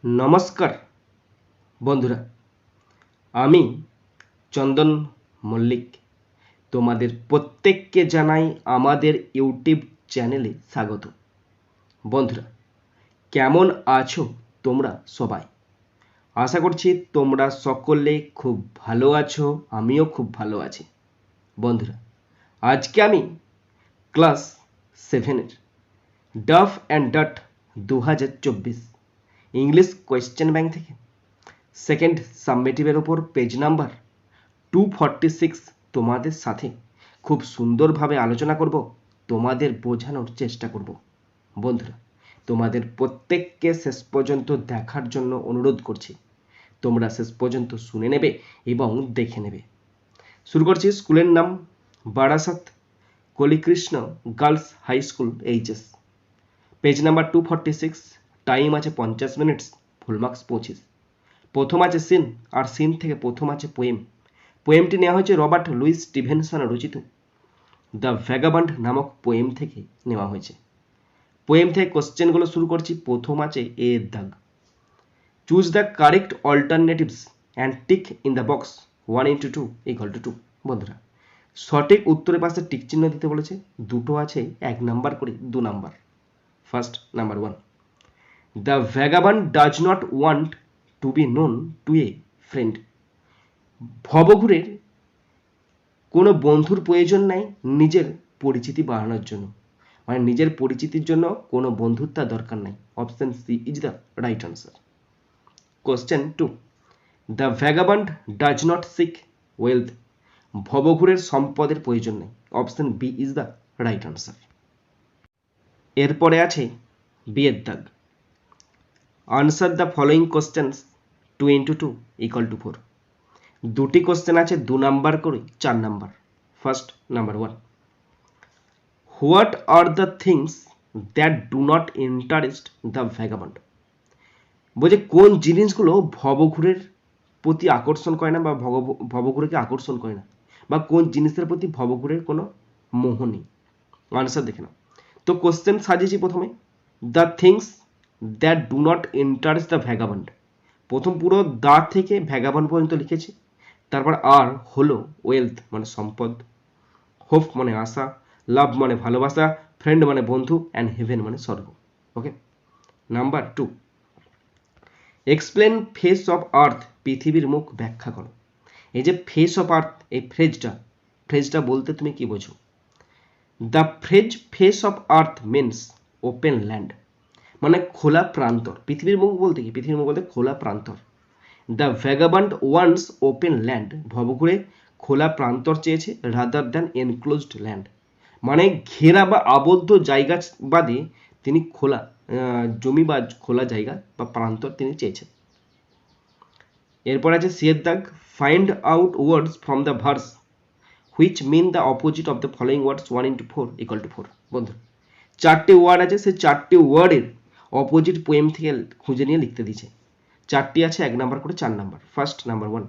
নমস্কার বন্ধুরা, আমি চন্দন মল্লিক তোমাদের প্রত্যেককে জানাই আমাদের ইউটিউব চ্যানেলে স্বাগত। বন্ধুরা, কেমন আছো তোমরা সবাই? আশা করছি তোমরা সকলে খুব ভালো আছো, আমিও খুব ভালো আছি। বন্ধুরা, আজকে আমি ক্লাস 7-এর Duff and Dutt 2024 English question bank থেকে সেকেন্ড সাবমিটিভের ওপর পেজ নাম্বার 246 তোমাদের সাথে খুব সুন্দরভাবে আলোচনা করব, তোমাদের বোঝানোর চেষ্টা করব। বন্ধুরা, তোমাদের প্রত্যেককে শেষ পর্যন্ত দেখার জন্য অনুরোধ করছি। তোমরা শেষ পর্যন্ত শুনে নেবে এবং দেখে নেবে। শুরু করছি। স্কুলের নাম Barasat Kalikrishna girls high school HS. Page number 246। Time আছে 50 মিনিটস, ফুল মার্কস 25। প্রথম আছে সিন, আর সিন থেকে প্রথম আছে পোয়েম। পোয়েমটি নেওয়া হয়েছে রবার্ট লুইস স্টিভেনসন রচিত দ্য ভ্যাগাবান্ড নামক পোয়েম থেকে নেওয়া হয়েছে। পোয়েম থেকে কোশ্চেনগুলো শুরু করছি। প্রথম আছে এ দাগ। Choose the correct alternatives and tick in the box 1 into 2 = 2। বন্ধুরা, সঠিক উত্তরের পাশে টিক চিহ্ন দিতে বলেছে। দুটো আছে 1 নাম্বার করে 2 number. First number 1, the vagabond does not want to be known to a friend. ভবঘুরের কোনো বন্ধুর প্রয়োজন নাই নিজের পরিচিতি বাড়ানোর জন্য, মানে নিজের পরিচিতির জন্য কোনো বন্ধুর তার দরকার নাই। Option C is the right answer. Question 2, the vagabond does not seek wealth. ভবঘুরের সম্পদের প্রয়োজন নেই। Option B is the right answer. এরপরে আছে বিয়ের দাগ। Answer the following questions 2 into 2 = 4। দুটি কোশ্চেন আছে 2 নাম্বার করে 4 number. First number 1, what are the things that do not interest the vagabond. বলছে কোন জিনিসগুলো ভবঘুরের প্রতি আকর্ষণ করে না বা ভবঘুরেকে আকর্ষণ করে না, বা কোন জিনিসের প্রতি ভবঘুরের কোনো মোহ নেই। আনসার দেখে নাও। তো কোশ্চেন সাজিয়েছি প্রথমে the things that do not interest the vagabond. প্রথম পুরো দা থেকে ভ্যাগাবান্ড পর্যন্ত লিখেছি। তারপর আর হলো ওয়েলথ মানে সম্পদ, হোপ মানে আশা, লাভ মানে ভালোবাসা, ফ্রেন্ড মানে বন্ধু, অ্যান্ড হেভেন মানে স্বর্গ। Okay. Number 2, explain face of earth. পৃথিবীর মুখ ব্যাখ্যা করো। এই যে ফেস অফ আর্থ, এই ফ্রেজটা বলতে তুমি কি বোঝো? The phrase face of earth means open land, মানে খোলা প্রান্তর। পৃথিবীর মুখ বলতে কি? পৃথিবীর মুখ বলতে খোলা প্রান্তর। The vagabond wants open land. ভবঘুরে খোলা প্রান্তর চেয়েছে রাদার দ্যান এনক্লোজড ল্যান্ড, মানে ঘেরা বা আবদ্ধ জায়গা বাদে তিনি খোলা জমি বা খোলা জায়গা বা প্রান্তর তিনি চেয়েছেন। এরপর আছে সিয়ের দাগ। Find out words from the verse which mean the opposite of the following words 1 into 4 = 4। বন্ধু, 4টে ওয়ার্ড আছে, সেই 4টে ওয়ার্ডের অপোজিট পোয়েম থেকে খুঁজে নিয়ে লিখতে দিয়েছে। 4টি আছে 1 নাম্বার করে 4 নাম্বার। ফার্স্ট নাম্বার 1,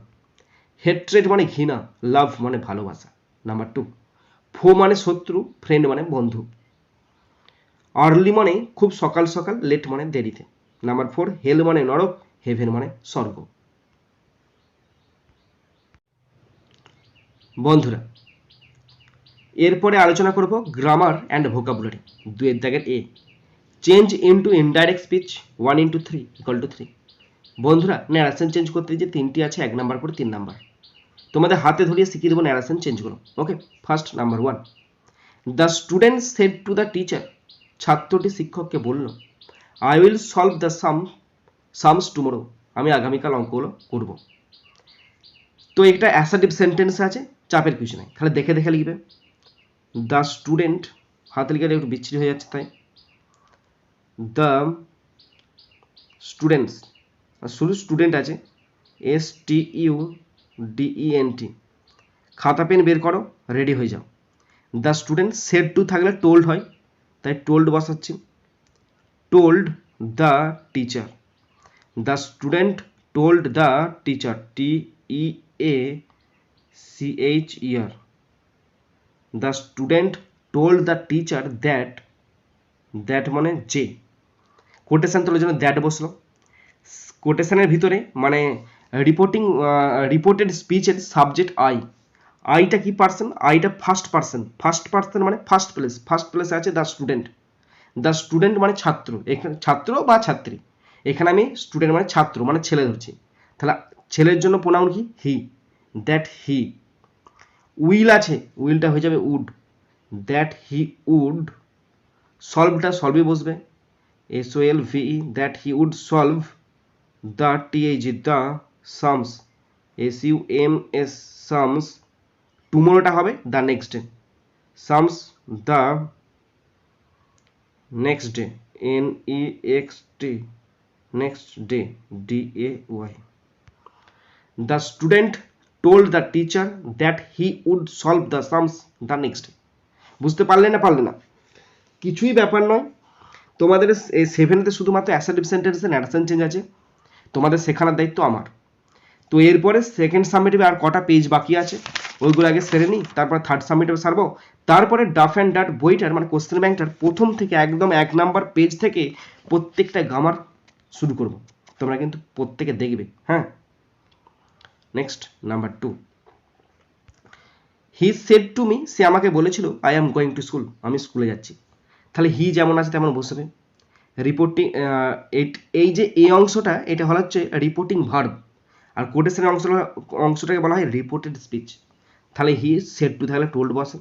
হেট্রেড মানে ঘৃণা, লাভ মানে ভালোবাসা। নাম্বার 2, ফো মানে শত্রু, ফ্রেন্ড মানে বন্ধু। আর্লি মানে খুব সকাল সকাল, লেট মানে দেরিতে। নাম্বার 4, হেল মানে নরক, হেভেন মানে স্বর্গ। বন্ধুরা, এরপরে আলোচনা করব গ্রামার অ্যান্ড ভোকাবুলারি। 2 এর দাগের A, change into indirect speech 1 into 3 = 3। বন্ধুরা, ন্যারেশন চেঞ্জ করতে যে 3টি আছে 1 নাম্বার করে 3 নাম্বার। তোমাদের হাতে ধরিয়ে শিখিয়ে দেবো ন্যারেশন চেঞ্জগুলো। Okay. First number 1, the student said to the teacher. ছাত্রটি শিক্ষককে বলল, I will solve the sums tomorrow. আমি আগামীকাল অঙ্কগুলো করব। তো একটা অ্যাসার্টিভ সেন্টেন্স আছে, চাপের কিছু নেই, তাহলে দেখে দেখে লিখবে। দ্য স্টুডেন্ট, হাতে লিখে একটু বিচ্ছিরি হয়ে যাচ্ছে তাই। দ্য স্টুডেন্টস, শুধু স্টুডেন্ট আছে, STUDENT। খাতা পেন বের করো, রেডি হয়ে যাও। দ্য স্টুডেন্ট সেড টু থাকলে টোল্ড হয়, তাই টোল্ড বসাচ্ছি। Told the teacher. The student told the teacher, TEACHER। The student told the teacher that মানে যে। কোটেশন তোলার জন্য দ্যাট বসলো। কোটেশনের ভিতরে মানে রিপোর্টেড স্পিচের সাবজেক্ট আইটা কি পার্সন, আইটা ফার্স্ট পার্সন মানে ফার্স্ট প্লেসে আছে দ্য স্টুডেন্ট মানে ছাত্র, এখানে ছাত্র বা ছাত্রী, এখানে আমি স্টুডেন্ট মানে ছাত্র মানে ছেলে ধরছি, তাহলে ছেলের জন্য প্রোনাউন কি হি, দ্যাট হি। উইল আছে, উইলটা হয়ে যাবে উড, দ্যাট হি উড। সলভটা সলভে বসবে, SOLVE, that he would solve the the sums, SUMS sums। টুমোরোটা হবে the next day, sums the next day, NEXT, next day, DAY। the student told the teacher that he would solve the sums the next day। বুঝতে পারলে না কিছুই ব্যাপার নয়, তোমাদের এই 7তে শুধুমাত্র অ্যাসার্টিভ সেন্টেন্সে ন্যারেশন চেঞ্জ আছে, তোমাদের শেখানোর দায়িত্ব আমার। তো এরপরে সেকেন্ড সাবমিটিভে আর কটা পেজ বাকি আছে ওইগুলো আগে সেরে নিই, তারপরে থার্ড সাবমিটিভে সারবো, তারপরে ডাফ অ্যান্ড ডাট বইটার মানে কোশ্চেন ব্যাংকটার প্রথম থেকে একদম 1 নাম্বার পেজ থেকে প্রত্যেকটা গ্রামার শুরু করব, তোমরা কিন্তু প্রত্যেকে দেখবে। হ্যাঁ, next number 2, he said to me, সে আমাকে বলেছিল I am going to school, আমি স্কুলে যাচ্ছি। তাহলে হি যেমন আছে তেমন বসবে। রিপোর্টিং, এই যে এই অংশটা এটা হলো হচ্ছে রিপোর্টিং ভার্ব, আর কোটেশনের অংশটাকে বলা হয় রিপোর্টেড স্পিচ। তাহলে হি সেড টু থাকলে টোল্ড বসে,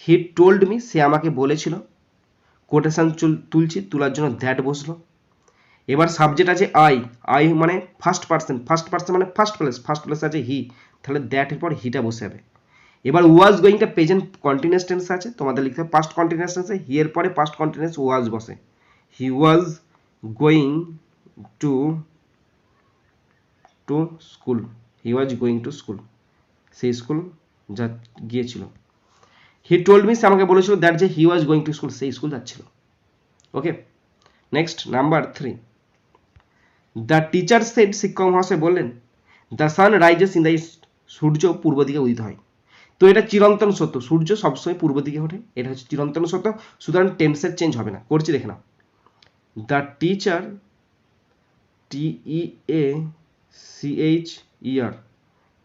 হি টোল্ড মি, সে আমাকে বলেছিল, কোটেশন তুলছি, তোলার জন্য দ্যাট বসলো। এবার সাবজেক্ট আছে আই মানে ফার্স্ট পার্সন মানে ফার্স্ট প্লেস আছে হি, তাহলে দ্যাটের পর হিটা বসে যাবে। এবার ওয়াজ গোয়িংটা প্রেজেন্ট কন্টিনিউয়াস টেন্স আছে, তোমাদের লিখতে হবে পাস্ট কন্টিনিউয়াস টেন্সে, হি এর পরে পাস্ট কন্টিনিউয়াস ওয়াজ বসে, he was going to school, he was going to school, সেই স্কুল গিয়েছিল। হি টোল্ড মি, সে আমাকে বলেছিল দ্যাট যে he was going to school, সেই স্কুল যাচ্ছিল। Okay, next number 3, the teacher said, শিক্ষক মহাশয় বললেন, the sun rises in the east, সূর্য পূর্ব দিকে উদিত হয়। তো এটা চিরন্তন সত্য, সূর্য সবসময় পূর্ব দিকে ওঠে, এটা হচ্ছে চিরন্তন সত্য, সুতরাং টেন্সের চেঞ্জ হবে না। করছি দেখে নাও, the teacher, TEACHER,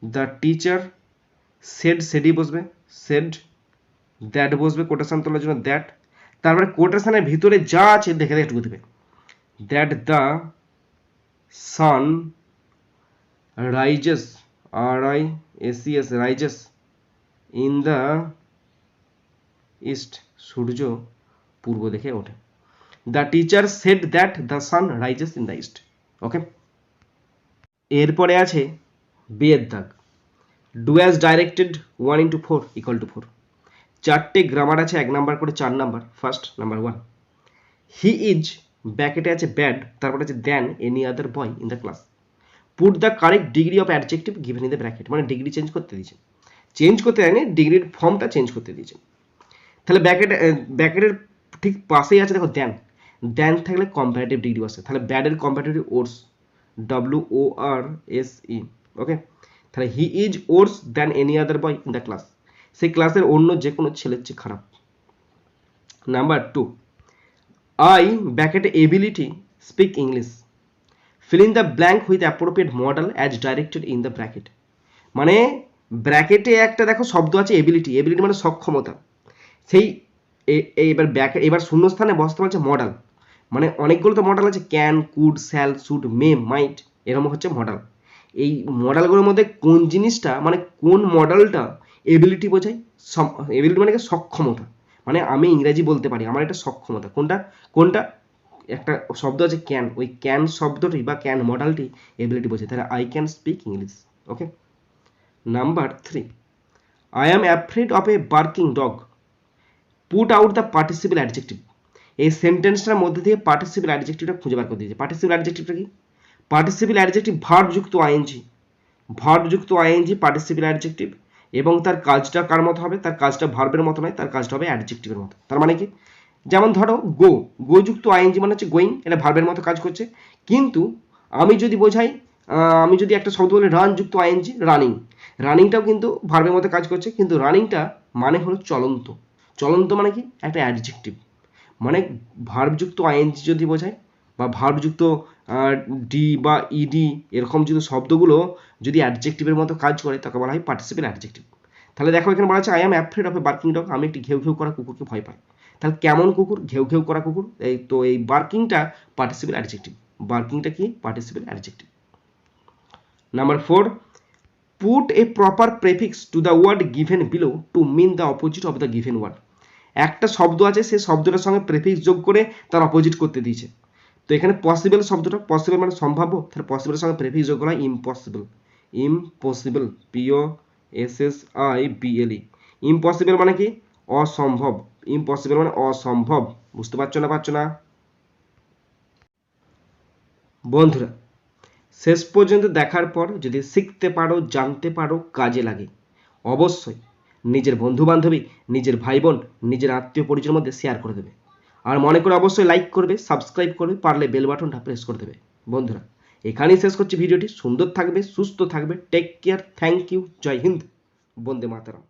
the teacher said, সেডই বসবে, সেড, দ্যাট বসবে কোটেশন তোলার জন্য দ্যাট, তারপরে কোটেশনের ভিতরে যা আছে দেখে একটু দেবে, that the sun rises, RISES, rises in the east, সূর্য পূর্ব দিকে ওঠে। The teacher said that the sun rises in the east. Okay, এরপরে আছে বিয়ের দাগ, ডু অ্যাজ ডাইরেক্টেড 1 into 4 = 4। চারটে গ্রামার আছে, 1 নাম্বার করে 4 number. First number 1, he is, ব্র্যাকেটে আছে ব্যাড, তারপরে আছে than any other boy in the class, put the correct degree of adjective given in the bracket, মানে ডিগ্রি চেঞ্জ করতে দিয়েছে, চেঞ্জ করতে দেয়নি, ডিগ্রির ফর্মটা চেঞ্জ করতে দিয়েছে। তাহলে ব্র্যাকেটের ঠিক পাশেই আছে দেখো দ্যান থাকলে কম্পারেটিভ ডিগ্রি বসে, তাহলে ব্যাডের কম্পারেটিভ ওর্স, WORSE। ওকে, তাহলে he is worse than any other boy in the class, সেই ক্লাসের অন্য যে কোনো ছেলের চেয়ে খারাপ। নাম্বার 2, আই ব্র্যাকেটে ability speak English, fill in the blank with appropriate model as directed in the bracket। মানে ব্র্যাকেটে একটা দেখো শব্দ আছে এবিলিটি মানে সক্ষমতা, সেই এবার শূন্যস্থানে বসতে বলছে মডেল, মানে অনেকগুলো তো মডেল আছে, ক্যান, কুড, শ্যাল, শুড, মে, মাইট, এরকম হচ্ছে মডেল। এই মডেলগুলোর মধ্যে কোন জিনিসটা মানে কোন মডেলটা এবিলিটি বোঝায়, এবিলিটি মানে সক্ষমতা, মানে আমি ইংরেজি বলতে পারি, আমার এটা সক্ষমতা, কোনটা একটা শব্দ আছে ক্যান, ওই ক্যান শব্দটি বা ক্যান মডেলটি এবিলিটি বোঝায়, তাহলে I can speak English. Okay, number 3, I am afraid of a barking dog, put out the participle adjective. এই সেন্টেন্সটার মধ্যে থেকে পার্টিসিপল অ্যাডজেক্টিভটা খুঁজে বার করে দিয়েছে। পার্টিসিপল অ্যাডজেক্টিভটা কি? পার্টিসিপল অ্যাডজেক্টিভ ভার্বযুক্ত আইএনজি পার্টিসিপল অ্যাডজেক্টিভ, এবং তার কাজটা কার মতো হবে, তার কাজটা ভার্বের মতো নয়, তার কাজটা হবে অ্যাডজেক্টিভের মতো। তার মানে কি, যেমন ধরো গো যুক্ত আইএনজি মানে হচ্ছে গোয়িং, এটা ভার্বের মতো কাজ করছে, কিন্তু আমি যদি বোঝাই, আমি যদি একটা শব্দ বলি রান যুক্ত আইএনজি রানিংটাও কিন্তু ভার্বের মতো কাজ করছে, কিন্তু রানিংটা মানে হলো চলন্ত মানে কি একটা অ্যাডজেক্টিভ, মানে ভার্বযুক্ত আইএনজি যদি বোঝায় বা ভার্বযুক্ত ডি বা ইডি এরকম যদি শব্দগুলো যদি অ্যাডজেক্টিভের মতো কাজ করে তাকে বলা হয় পার্টিসিপেল অ্যাডজেক্টিভ। তাহলে দেখো এখানে বলা আছে I am afraid of a barking dog, আমি একটি ঘেউ ঘেউ করা কুকুরকে ভয় পাই। তাহলে কেমন কুকুর? ঘেউ ঘেউ করা কুকুর। এই বার্কিংটা পার্টিসিপেল অ্যাডজেক্টিভ। বার্কিংটা কি? Participle adjective. Number 4, put a proper prefix to the word given below to mean the opposite of the given word. একটা শব্দ আছে, সেই শব্দটার সঙ্গে প্রেফিক্স যোগ করে তার অপোজিট করতে দিয়েছে। তো এখানে পসিবল শব্দটা, পসিবল মানে সম্ভাব্য, তাহলে পসিবলের সঙ্গে প্রেফিক্স যোগ করা হয় ইম্পসিবল। Impossible, POSSIBLE। ইম্পসিবল মানে কি? অসম্ভব। ইম্পসিবল মানে অসম্ভব। বুঝতে পারছো না? বন্ধুরা, শেষ পর্যন্ত দেখার পর যদি শিখতে পারো, জানতে পারো, কাজে লাগে, অবশ্যই নিজের বন্ধু বান্ধবী, নিজের ভাই বোন, নিজের আত্মীয় পরিজনের মধ্যে শেয়ার করে দেবে। আর মনে করে অবশ্যই লাইক করবে, সাবস্ক্রাইব করবে, পারলে বেল বাটনটা প্রেস করে দেবে। বন্ধুরা, এখানেই শেষ করছি ভিডিওটি। সুন্দর থাকবে, সুস্থ থাকবে, take care, thank you, Jai Hind, Vande Mataram.